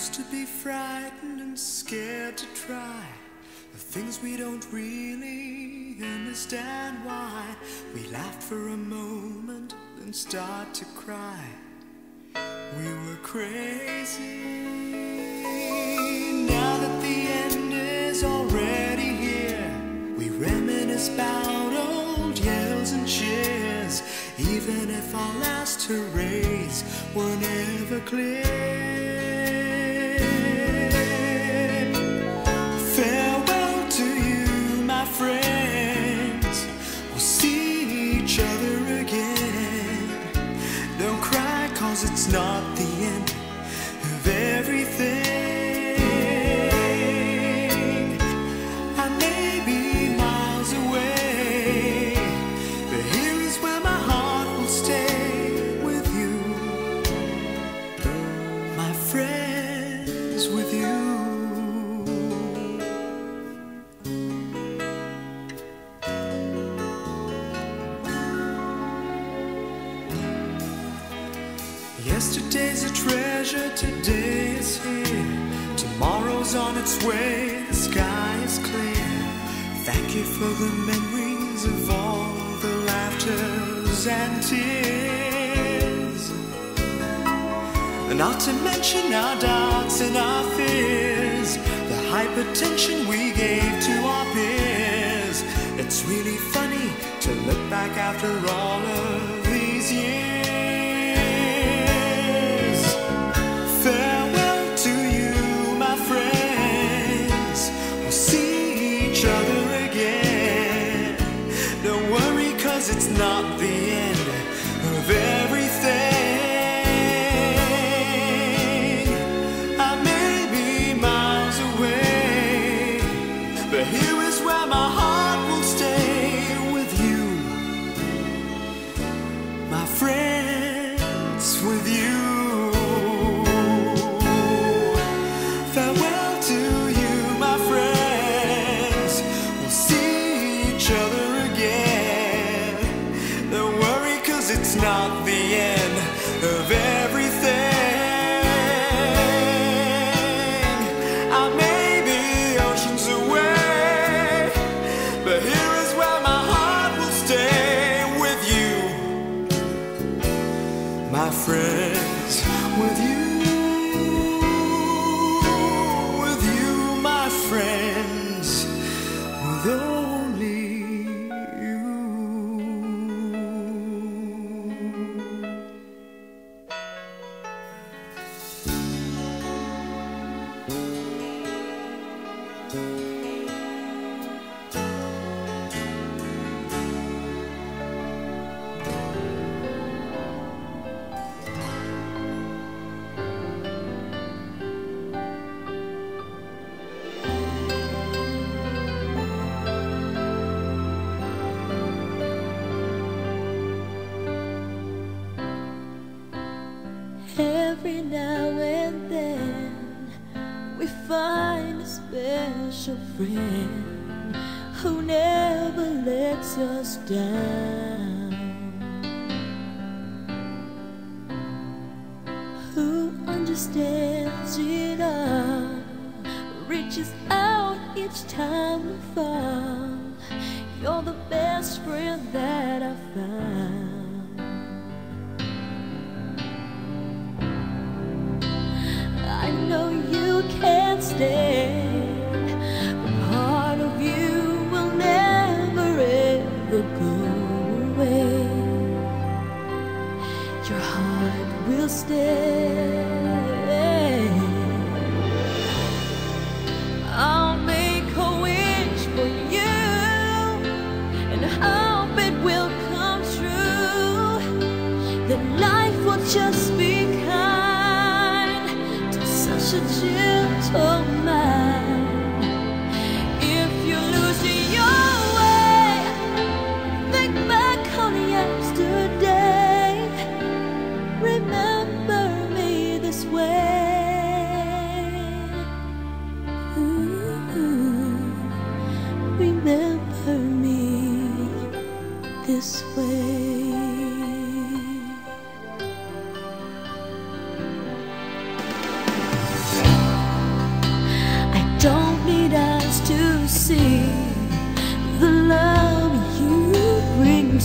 used to be frightened and scared to try the things we don't really understand why. We laughed for a moment, then start to cry. We were crazy. Now that the end is already here, we reminisce about old yells and cheers, even if our last hurrays were never clear. Farewell to you, my friends. We'll see each other again. Don't cry, 'cause it's not the end of everything. I may be miles away, but here is where my heart will stay with you, my friends, with you. Yesterday's a treasure, today is here. Tomorrow's on its way, the sky is clear. Thank you for the memories of all the laughters and tears, and not to mention our doubts and our fears, the hypertension we gave to our peers. It's really funny to look back after all of these years. Farewell to you, my friends. We'll see each other again. Don't worry, 'cause it's not the end of everything. I may be miles away, but here is where my heart will stay with you, my friends, with you. Farewell to you, my friends. We'll see each other again. Don't worry, 'cause it's not the end of everything. I may be oceans away, but here is where my heart will stay with you, my friends, with you. Friends, with only you. Every now and then we find a special friend who never lets us down, who understands it all, reaches out each time we fall. You're the best friend that I found. I know you can't stand, but part of you will never ever go away. Your heart will stay. I'll make a wish for you and hope it will come true, that life will just be kind to such a gentle man.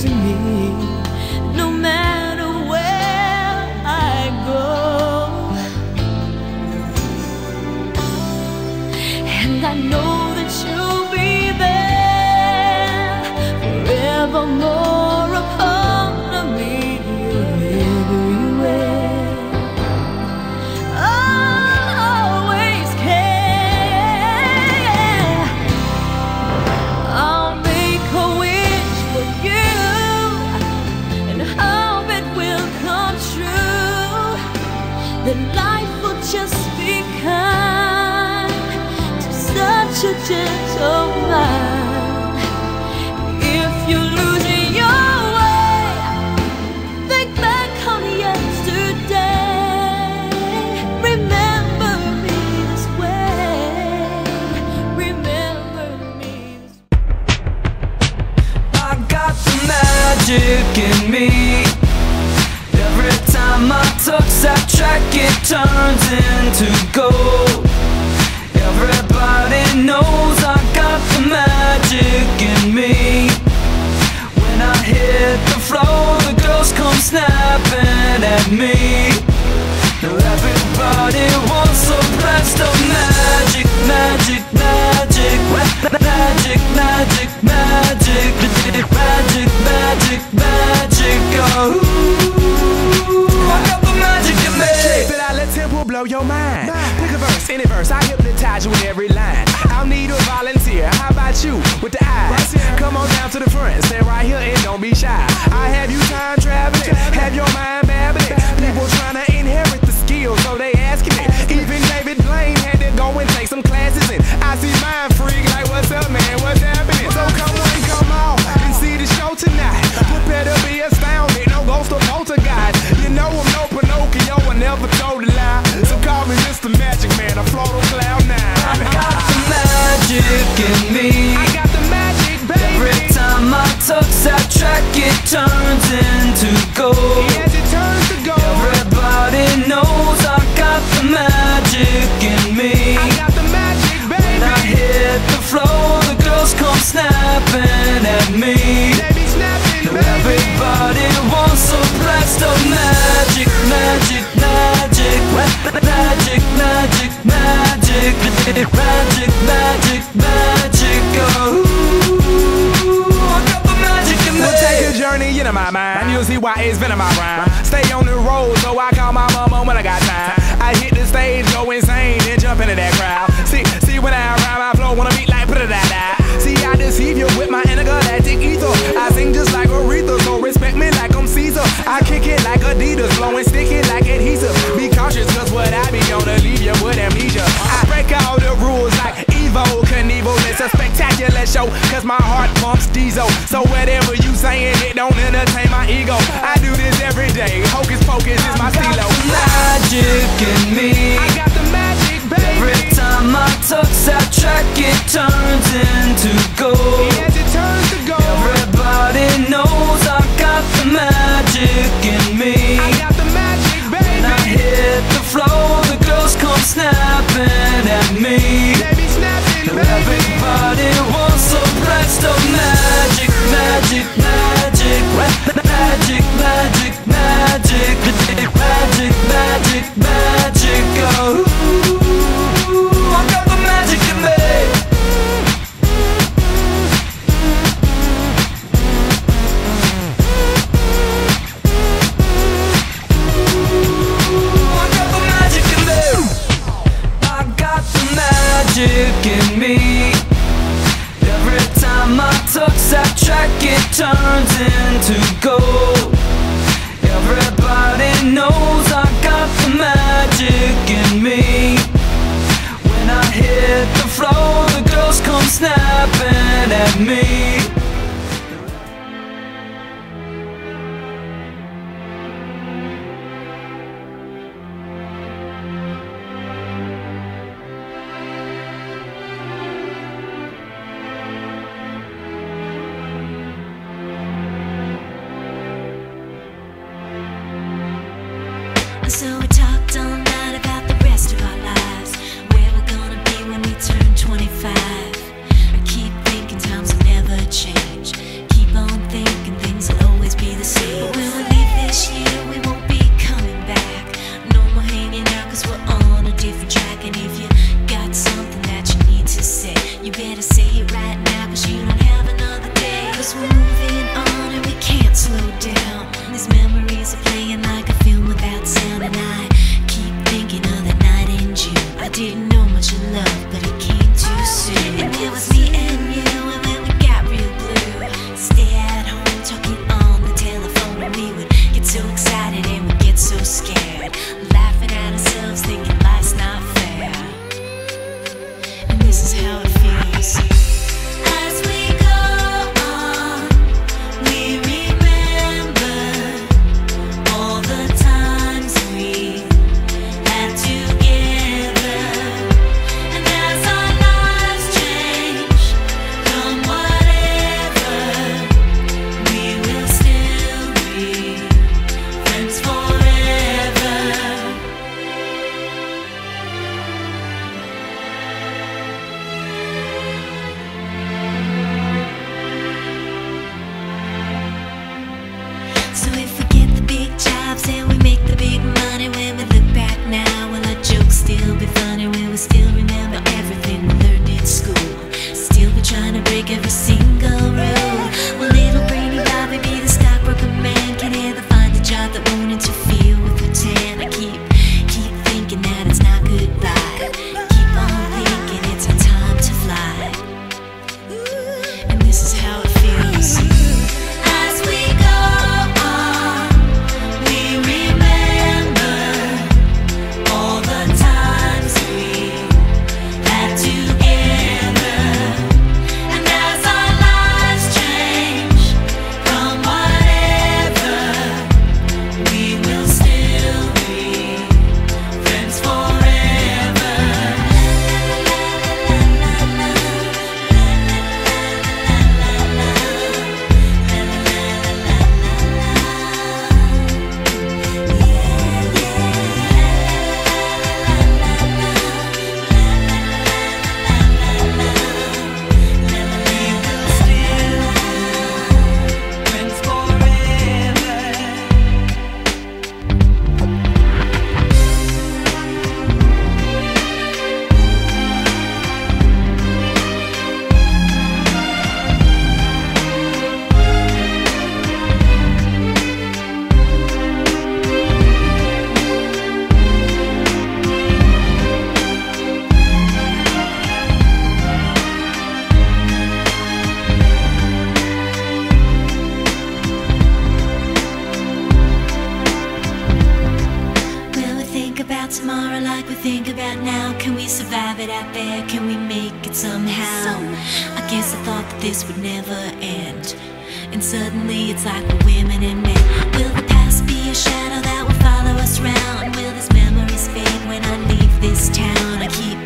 losing me, no matter where I go. And I know that you'll be there forevermore, a part of me. You're everywhere. Always care. I'll make a wish for you and hope it will come true. That life will just be kind to such a gentleman. If you're losing your way, think back on yesterday. Remember me this way. Remember me this way. I got the magic in me. Every time I touch that track, it turns into gold. Everybody knows I got the magic in me. When I hit the floor, the girls come snapping at me. Now everybody wants a blast of magic, magic, magic, magic, magic, magic, magic, magic, magic, oh. I got the magic in me. Check that I let tempo blow your mind. Pick a verse, any verse, I hypnotize you with every line. I'll need a volunteer, how about you with the eyes? Come on down to the front, stand right here and don't be shy. I have you time traveling, have your mind babbling. People trying to inherit the skills, so they asking me. Even David Blaine had to go and take some classes, and I see mind freak like, what's up, man, what's happening? So come on, come on, and see the show tonight. Prepare to be astounded, no ghost or poltergeist. You know I'm no Pinocchio, I never told a lie. So call me Mr. Magic Man, I float on cloud nine. I got the magic in me. I got the magic, baby. Every time I touch that track, it turns into gold. Yes, it turns to gold. Everybody knows I got the magic in me. I got the magic, baby. When I hit the floor, the girls come snapping at me. They be snapping, Now baby. everybody wants a blast of magic, magic, magic, magic, magic, magic, magic, magic, magic, oh. I got the magic in me. We'll take a journey into my mind, and you'll see why it's been in my rhyme. Stay on the road, so I call my mama when I got time. I hit the stage, go insane, then jump into that crowd. See when I rhyme, I flow, wanna beat like da-da-da. See, I deceive you with my intergalactic ether. I sing just like Aretha, so respect me like I'm Caesar. I kick it like Adidas, blow and stick it like adhesive. Be cautious, cause what I be gonna leave you with amnesia. I break all the rules like Evo Knievel. It's a spectacular show, cause my heart pumps diesel. So whatever you saying, it don't entertain my ego. I do this every day, hocus pocus is my stilo. Magic in me. I got the magic, baby. Every time I touch that track, it turns into gold. Yes, it turns to gold. Everybody knows I got the magic in me. I got the magic, baby. When I hit the floor, the girls come snapping at me. They be snapping, Now baby. everybody wants a blast of magic, magic, magic, magic, magic, magic, magic, magic, magic, oh. I got the magic in me. I got the magic in me. I got the magic in me. Every time I touch that track, it turns into gold. Everybody knows I got the magic in me. When I hit the floor, the girls come snapping at me. So we talked all night about the rest of our lives, where we're gonna be when we turn 25. I keep thinking times have never changed. better say it right now, cause you don't have another day. Cause we're moving on and we can't slow down. These memories are playing like a film without sound. And I keep thinking of that night in June. I didn't know much of love, but it came too soon. And it was me and you, and when we got real blue, stay at home talking on the telephone. And we would get so excited and we'd get so scared, laughing at ourselves, thinking life's not fair. And this is how it feels. As we go on, we remember all the times we had together. And as our lives change from whatever, we will still be friends forever. So if we get the big jobs and we make the big money, when we look back now, will our jokes still be funny? Will we still remember everything we learned in school? Still be trying to break every single rule? Will little brainy Bobby be the stockbroker man? Can he ever find a job that won't interfere with the tan? I keep thinking that it's not goodbye. Keep on thinking it's our time to fly. And this is how it feels. As we go on, we remember all the times we had together. And as our lives change from whatever, we will still be friends forever. Will we think about tomorrow like we think about now? Can we survive it out there? Can we make it somehow? I guess I thought that this would never end, and suddenly it's like we're women and men. Will the past be a shadow that will follow us round? Will these memories fade when I leave this town? I keep